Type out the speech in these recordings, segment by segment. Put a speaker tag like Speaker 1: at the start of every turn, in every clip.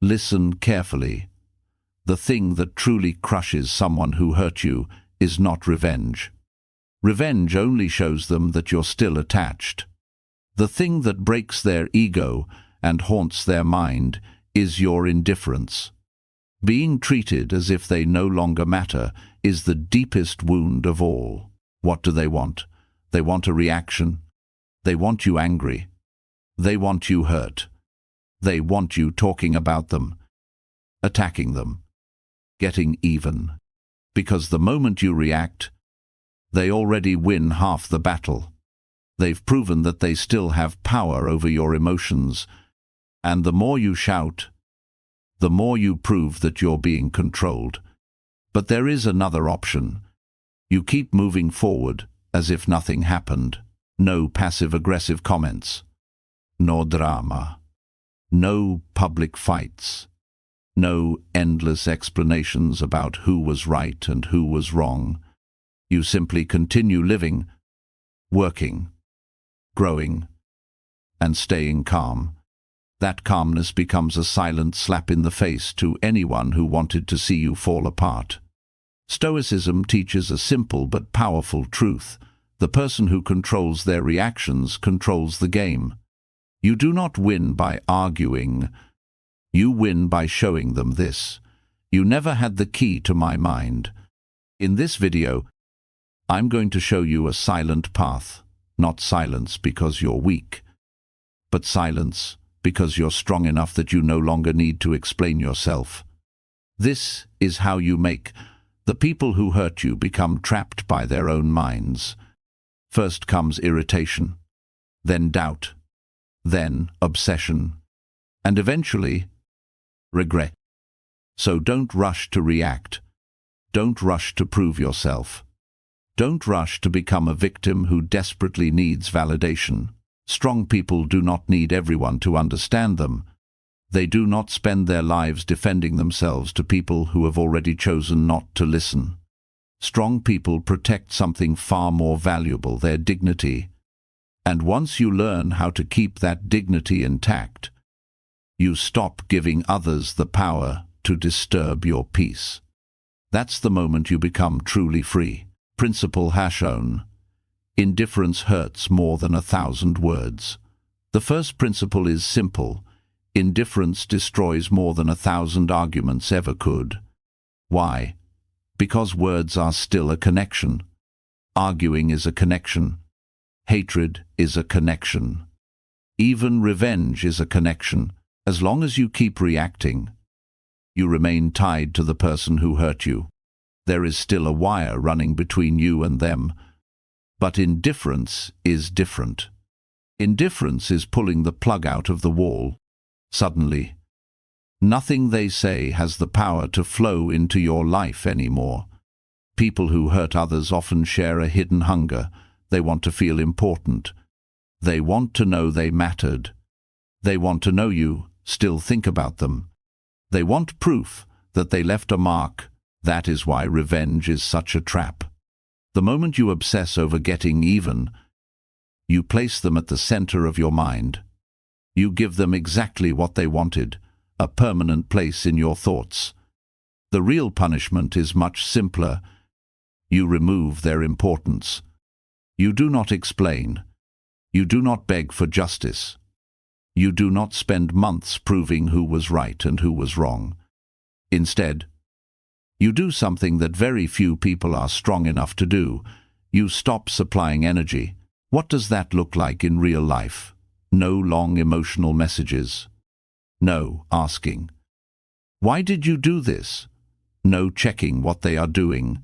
Speaker 1: Listen carefully. The thing that truly crushes someone who hurt you is not revenge. Revenge only shows them that you're still attached. The thing that breaks their ego and haunts their mind is your indifference. Being treated as if they no longer matter is the deepest wound of all. What do they want? They want a reaction. They want you angry. They want you hurt. They want you talking about them, attacking them, getting even. Because the moment you react, they already win half the battle. They've proven that they still have power over your emotions, and the more you shout, the more you prove that you're being controlled. But there is another option. You keep moving forward as if nothing happened. No passive-aggressive comments. No drama. No public fights. No endless explanations about who was right and who was wrong. You simply continue living, working, growing, and staying calm. That calmness becomes a silent slap in the face to anyone who wanted to see you fall apart. Stoicism teaches a simple but powerful truth. The person who controls their reactions controls the game. You do not win by arguing. You win by showing them this. You never had the key to my mind. In this video, I'm going to show you a silent path. Not silence because you're weak, but silence because you're strong enough that you no longer need to explain yourself. This is how you make the people who hurt you become trapped by their own minds. First comes irritation, then doubt, then obsession, and eventually regret. So don't rush to react. Don't rush to prove yourself. Don't rush to become a victim who desperately needs validation. Strong people do not need everyone to understand them. They do not spend their lives defending themselves to people who have already chosen not to listen. Strong people protect something far more valuable, their dignity. And once you learn how to keep that dignity intact, you stop giving others the power to disturb your peace. That's the moment you become truly free. Principle has shown. Indifference hurts more than 1,000 words. The first principle is simple. Indifference destroys more than 1,000 arguments ever could. Why? Because words are still a connection. Arguing is a connection. Hatred is a connection. Even revenge is a connection. As long as you keep reacting, you remain tied to the person who hurt you. There is still a wire running between you and them. But indifference is different. Indifference is pulling the plug out of the wall. Suddenly, nothing they say has the power to flow into your life anymore. People who hurt others often share a hidden hunger. They want to feel important. They want to know they mattered. They want to know you still think about them. They want proof that they left a mark. That is why revenge is such a trap. The moment you obsess over getting even, you place them at the center of your mind. You give them exactly what they wanted, a permanent place in your thoughts. The real punishment is much simpler. You remove their importance. You do not explain. You do not beg for justice. You do not spend months proving who was right and who was wrong. Instead, you do something that very few people are strong enough to do. You stop supplying energy. What does that look like in real life? No long emotional messages. No asking, "Why did you do this?" No checking what they are doing.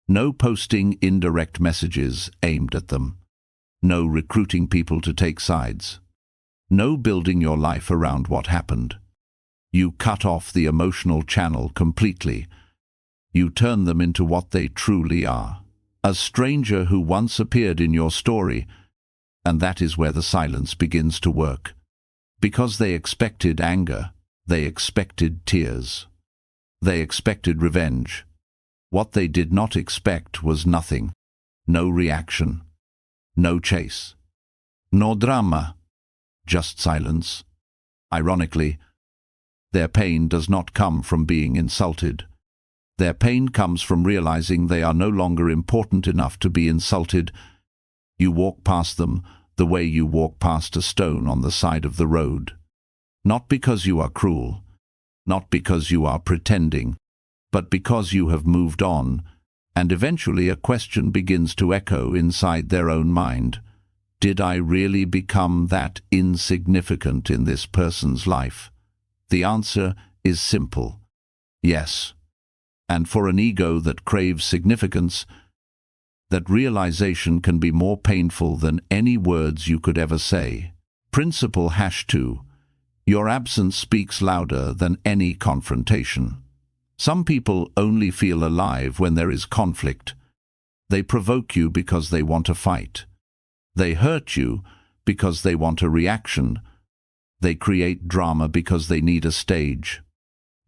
Speaker 1: No posting indirect messages aimed at them. No recruiting people to take sides. No building your life around what happened. You cut off the emotional channel completely. You turn them into what they truly are. A stranger who once appeared in your story, and that is where the silence begins to work. Because they expected anger, they expected tears. They expected revenge. What they did not expect was nothing. No reaction. No chase. No drama. Just silence. Ironically, Their pain does not come from being insulted. Their pain comes from realizing they are no longer important enough to be insulted. You walk past them the way you walk past a stone on the side of the road. Not because you are cruel, not because you are pretending, but because you have moved on, and eventually a question begins to echo inside their own mind. Did I really become that insignificant in this person's life? The answer is simple: yes. And for an ego that craves significance, that realization can be more painful than any words you could ever say. Principle #2. Your absence speaks louder than any confrontation. Some people only feel alive when there is conflict. They provoke you because they want to fight. They hurt you because they want a reaction. They create drama because they need a stage.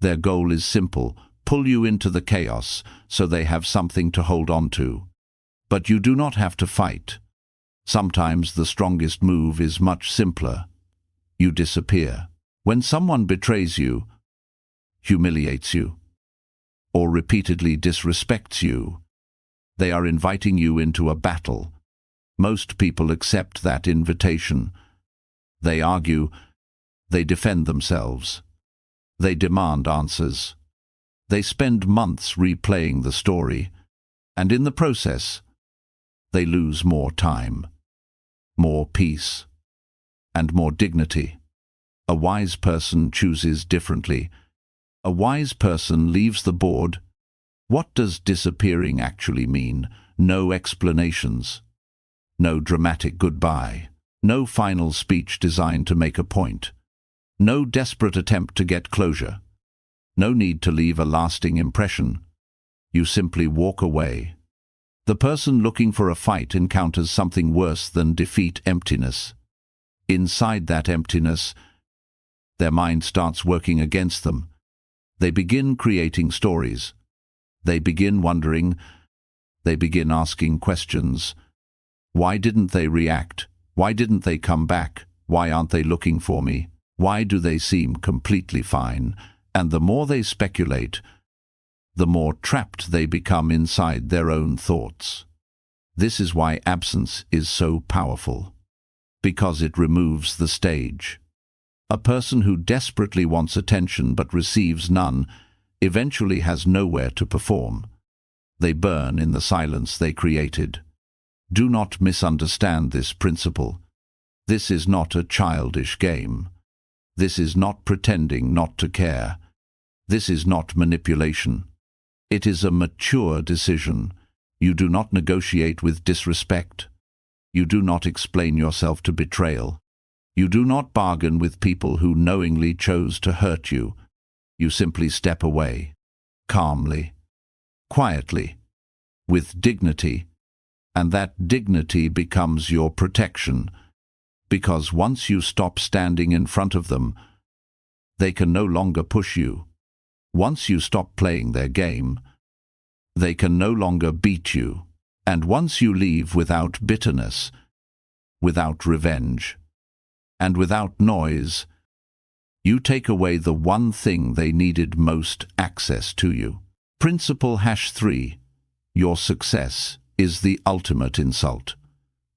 Speaker 1: Their goal is simple: pull you into the chaos so they have something to hold on to. But you do not have to fight. Sometimes the strongest move is much simpler. You disappear. When someone betrays you, humiliates you, or repeatedly disrespects you, they are inviting you into a battle. Most people accept that invitation. They argue, they defend themselves, they demand answers. They spend months replaying the story, and in the process, they lose more time, more peace, and more dignity. A wise person chooses differently. A wise person leaves the board. What does disappearing actually mean? No explanations. No dramatic goodbye. No final speech designed to make a point. No desperate attempt to get closure. No need to leave a lasting impression. You simply walk away. The person looking for a fight encounters something worse than defeat: emptiness. Inside that emptiness, their mind starts working against them. They begin creating stories. They begin wondering. They begin asking questions. Why didn't they react? Why didn't they come back? Why aren't they looking for me? Why do they seem completely fine? And the more they speculate, the more trapped they become inside their own thoughts. This is why absence is so powerful, because it removes the stage. A person who desperately wants attention but receives none eventually has nowhere to perform. They burn in the silence they created. Do not misunderstand this principle. This is not a childish game. This is not pretending not to care. This is not manipulation. It is a mature decision. You do not negotiate with disrespect. You do not explain yourself to betrayal. You do not bargain with people who knowingly chose to hurt you. You simply step away, calmly, quietly, with dignity, and that dignity becomes your protection, because once you stop standing in front of them, they can no longer push you. Once you stop playing their game, they can no longer beat you. And once you leave without bitterness, without revenge, and without noise, you take away the one thing they needed most access to you. Principle #3. Your success is the ultimate insult.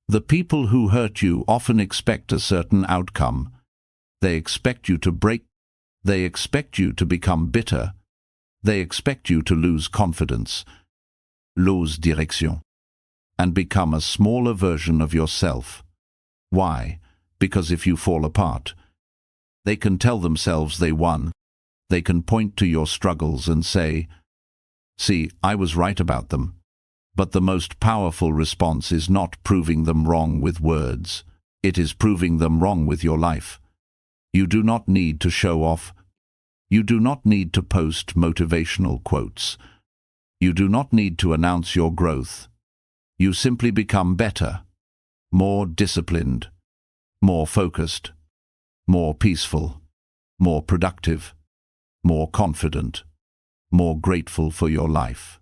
Speaker 1: The people who hurt you often expect a certain outcome. They expect you to break. They expect you to become bitter. They expect you to lose confidence, lose direction, and become a smaller version of yourself. Why? Because if you fall apart, they can tell themselves they won. They can point to your struggles and say, "See, I was right about them." But the most powerful response is not proving them wrong with words. It is proving them wrong with your life. You do not need to show off. You do not need to post motivational quotes. You do not need to announce your growth. You simply become better, more disciplined, more focused, more peaceful, more productive, more confident, more grateful for your life.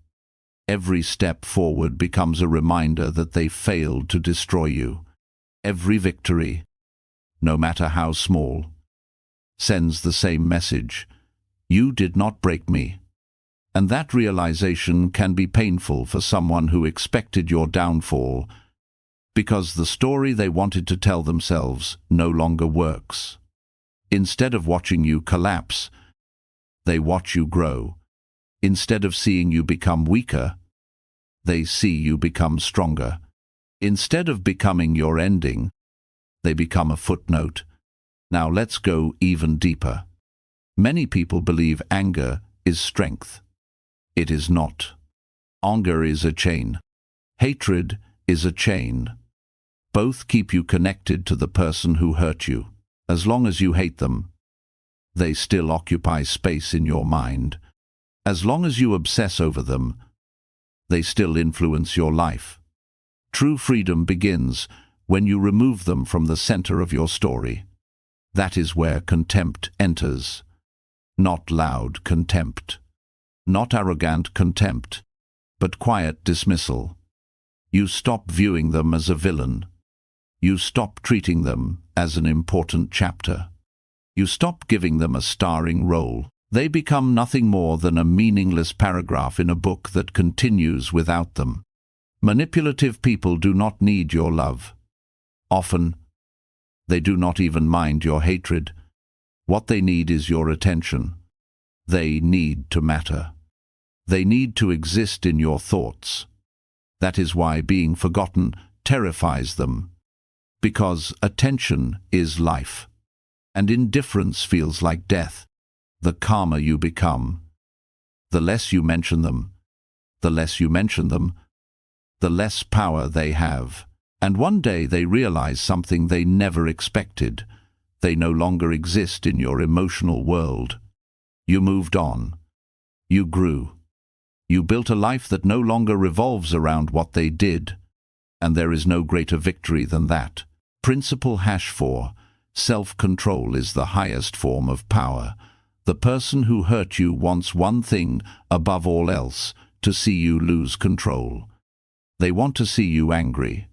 Speaker 1: Every step forward becomes a reminder that they failed to destroy you. Every victory, no matter how small, sends the same message: You did not break me. And that realization can be painful for someone who expected your downfall, because the story they wanted to tell themselves no longer works. Instead of watching you collapse, they watch you grow. Instead of seeing you become weaker, they see you become stronger. Instead of becoming your ending, they become a footnote. Now let's go even deeper. Many people believe anger is strength. It is not. Anger is a chain. Hatred is a chain. Both keep you connected to the person who hurt you. As long as you hate them, they still occupy space in your mind. As long as you obsess over them, they still influence your life. True freedom begins when you remove them from the center of your story. That is where contempt enters. Not loud contempt. Not arrogant contempt, but quiet dismissal. You stop viewing them as a villain. You stop treating them as an important chapter. You stop giving them a starring role. They become nothing more than a meaningless paragraph in a book that continues without them. Manipulative people do not need your love. Often, they do not even mind your hatred. What they need is your attention. They need to matter. They need to exist in your thoughts. That is why being forgotten terrifies them. Because attention is life, and indifference feels like death. The calmer you become, the less you mention them. The less you mention them, the less power they have. And one day they realize something they never expected. They no longer exist in your emotional world. You moved on. You grew. You built a life that no longer revolves around what they did. And there is no greater victory than that. Principle #4. Self-control is the highest form of power. The person who hurt you wants one thing above all else, to see you lose control. They want to see you angry.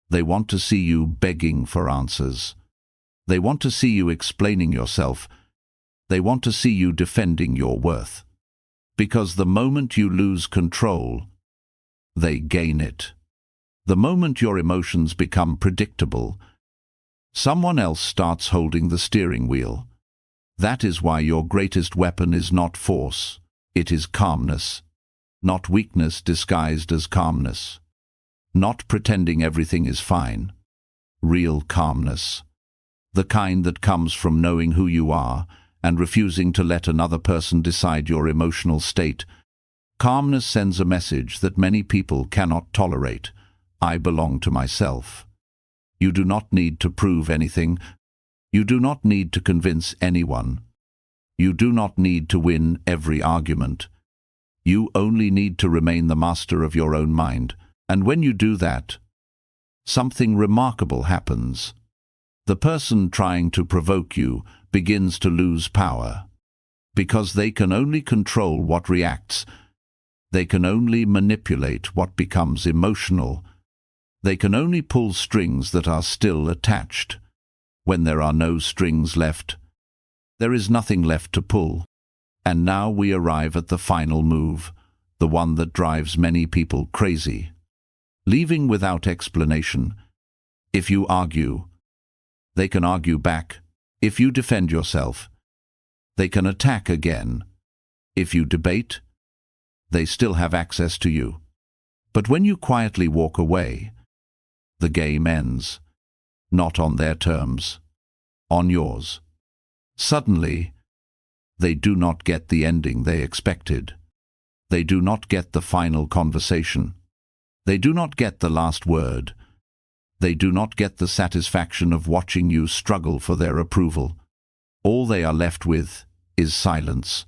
Speaker 1: They want to see you begging for answers. They want to see you explaining yourself. They want to see you defending your worth. Because the moment you lose control, they gain it. The moment your emotions become predictable, someone else starts holding the steering wheel. That is why your greatest weapon is not force, it is calmness. Not weakness disguised as calmness. Not pretending everything is fine. Real calmness. The kind that comes from knowing who you are and refusing to let another person decide your emotional state. Calmness sends a message that many people cannot tolerate. I belong to myself. You do not need to prove anything. You do not need to convince anyone. You do not need to win every argument. You only need to remain the master of your own mind. And when you do that, something remarkable happens. The person trying to provoke you begins to lose power. Because they can only control what reacts. They can only manipulate what becomes emotional. They can only pull strings that are still attached. When there are no strings left, there is nothing left to pull. And now we arrive at the final move, the one that drives many people crazy. Leaving without explanation. If you argue, they can argue back. If you defend yourself, they can attack again. If you debate, they still have access to you. But when you quietly walk away, the game ends. Not on their terms, on yours. Suddenly, they do not get the ending they expected. They do not get the final conversation. They do not get the last word. They do not get the satisfaction of watching you struggle for their approval. All they are left with is silence.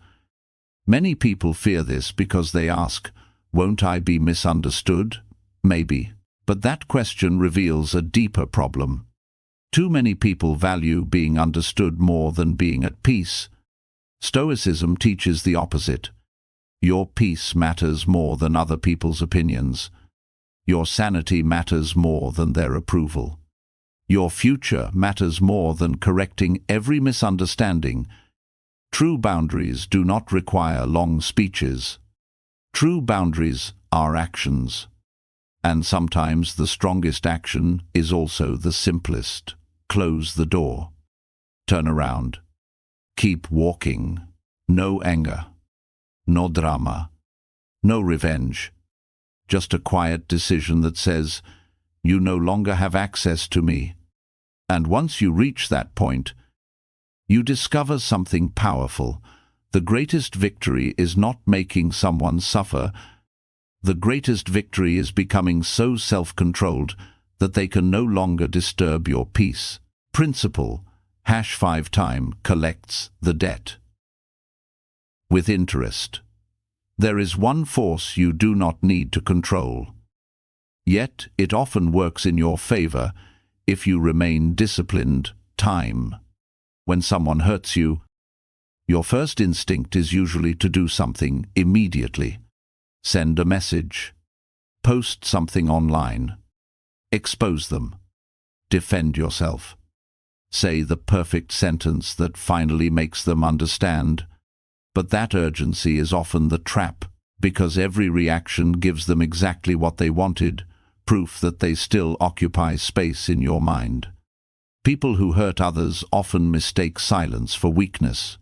Speaker 1: Many people fear this because they ask, won't I be misunderstood? Maybe. But that question reveals a deeper problem. Too many people value being understood more than being at peace. Stoicism teaches the opposite. Your peace matters more than other people's opinions. Your sanity matters more than their approval. Your future matters more than correcting every misunderstanding. True boundaries do not require long speeches. True boundaries are actions. And sometimes the strongest action is also the simplest. Close the door. Turn around. Keep walking. No anger. No drama. No revenge. Just a quiet decision that says, you no longer have access to me. And once you reach that point, you discover something powerful. The greatest victory is not making someone suffer. The greatest victory is becoming so self-controlled that they can no longer disturb your peace. Principle, #5 time, collects the debt. With interest. There is one force you do not need to control. Yet it often works in your favor if you remain disciplined. Time. When someone hurts you, your first instinct is usually to do something immediately. Send a message. Post something online. Expose them. Defend yourself. Say the perfect sentence that finally makes them understand. But that urgency is often the trap, because every reaction gives them exactly what they wanted, proof that they still occupy space in your mind. People who hurt others often mistake silence for weakness.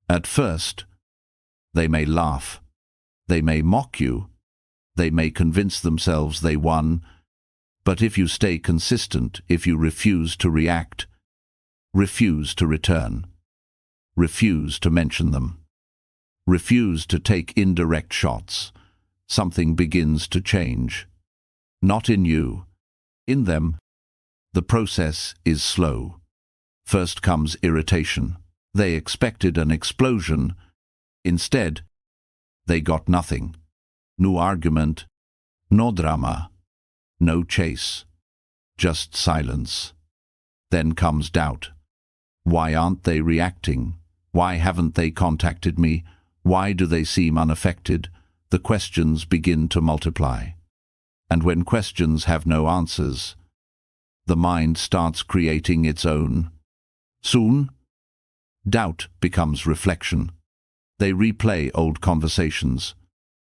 Speaker 1: At first, they may laugh. They may mock you. They may convince themselves they won. But if you stay consistent, if you refuse to react, refuse to return, refuse to mention them, refuse to take indirect shots, something begins to change. Not in you, in them. The process is slow. First comes irritation. They expected an explosion. Instead, they got nothing. No argument, no drama, no chase, just silence. Then comes doubt. Why aren't they reacting? Why haven't they contacted me? Why do they seem unaffected? The questions begin to multiply. And when questions have no answers, the mind starts creating its own. Soon, doubt becomes reflection. They replay old conversations.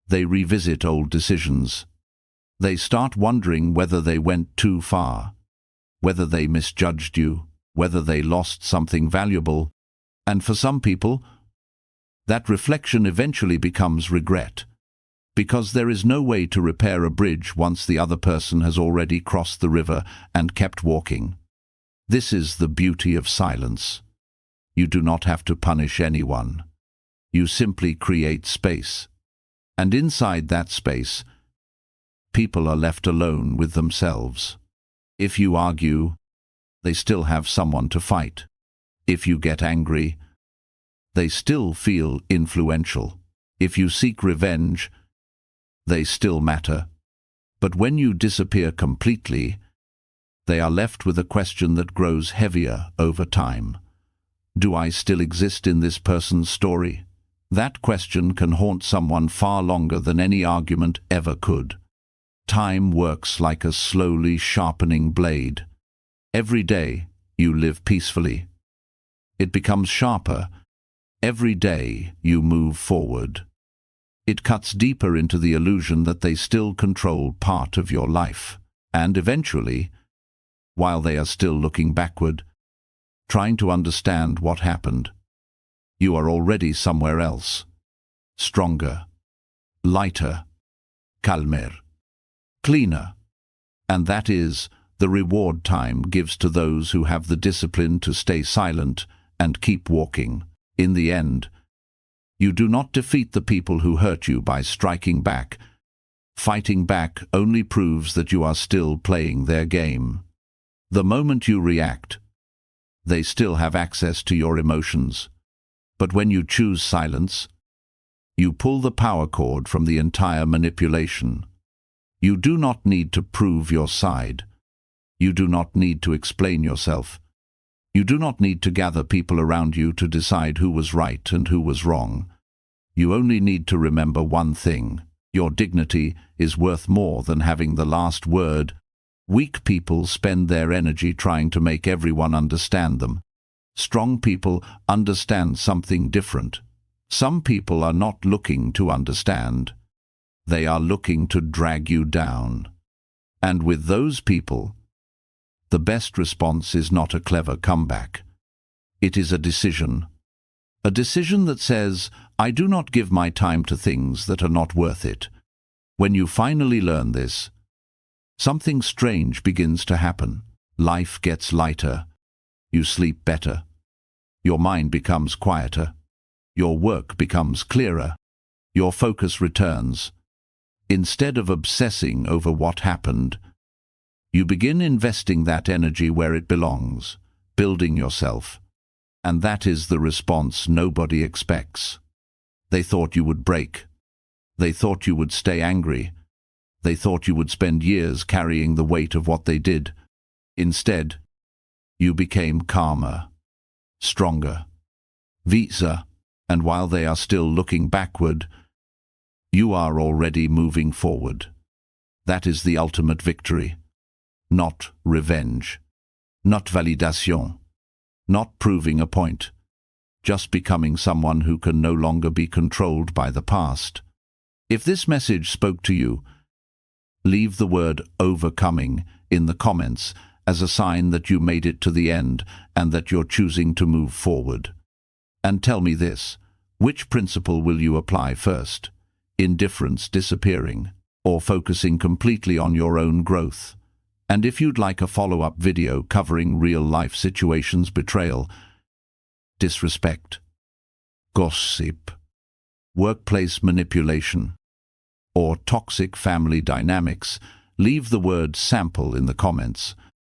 Speaker 1: They revisit old decisions. They start wondering whether they went too far, whether they misjudged you, whether they lost something valuable. And for some people, that reflection eventually becomes regret, because there is no way to repair a bridge once the other person has already crossed the river and kept walking. This is the beauty of silence. You do not have to punish anyone. You simply create space. And inside that space, people are left alone with themselves. If you argue, they still have someone to fight. If you get angry, they still feel influential. If you seek revenge, they still matter. But when you disappear completely, they are left with a question that grows heavier over time. Do I still exist in this person's story? That question can haunt someone far longer than any argument ever could. Time works like a slowly sharpening blade. Every day you live peacefully. It becomes sharper. Every day you move forward. It cuts deeper into the illusion that they still control part of your life. And eventually, while they are still looking backward, trying to understand what happened, you are already somewhere else. Stronger, lighter, calmer, cleaner. And that is the reward time gives to those who have the discipline to stay silent and keep walking. In the end, you do not defeat the people who hurt you by striking back. Fighting back only proves that you are still playing their game. The moment you react, they still have access to your emotions. But when you choose silence, you pull the power cord from the entire manipulation. You do not need to prove your side. You do not need to explain yourself. You do not need to gather people around you to decide who was right and who was wrong. You only need to remember one thing. Your dignity is worth more than having the last word. Weak people spend their energy trying to make everyone understand them. Strong people understand something different. Some people are not looking to understand. They are looking to drag you down. And with those people, the best response is not a clever comeback. It is a decision. A decision that says, I do not give my time to things that are not worth it. When you finally learn this, something strange begins to happen. Life gets lighter. You sleep better. Your mind becomes quieter. Your work becomes clearer. Your focus returns. Instead of obsessing over what happened, you begin investing that energy where it belongs, building yourself. And that is the response nobody expects. They thought you would break. They thought you would stay angry. They thought you would spend years carrying the weight of what they did. Instead, you became calmer, stronger, wiser, and while they are still looking backward, you are already moving forward. That is the ultimate victory. Not revenge, not validation, not proving a point, just becoming someone who can no longer be controlled by the past. If this message spoke to you, leave the word overcoming in the comments as a sign that you made it to the end and that you're choosing to move forward. And tell me this, which principle will you apply first? Indifference disappearing, or focusing completely on your own growth? And if you'd like a follow-up video covering real-life situations, betrayal, disrespect, gossip, workplace manipulation, or toxic family dynamics, leave the word sample in the comments.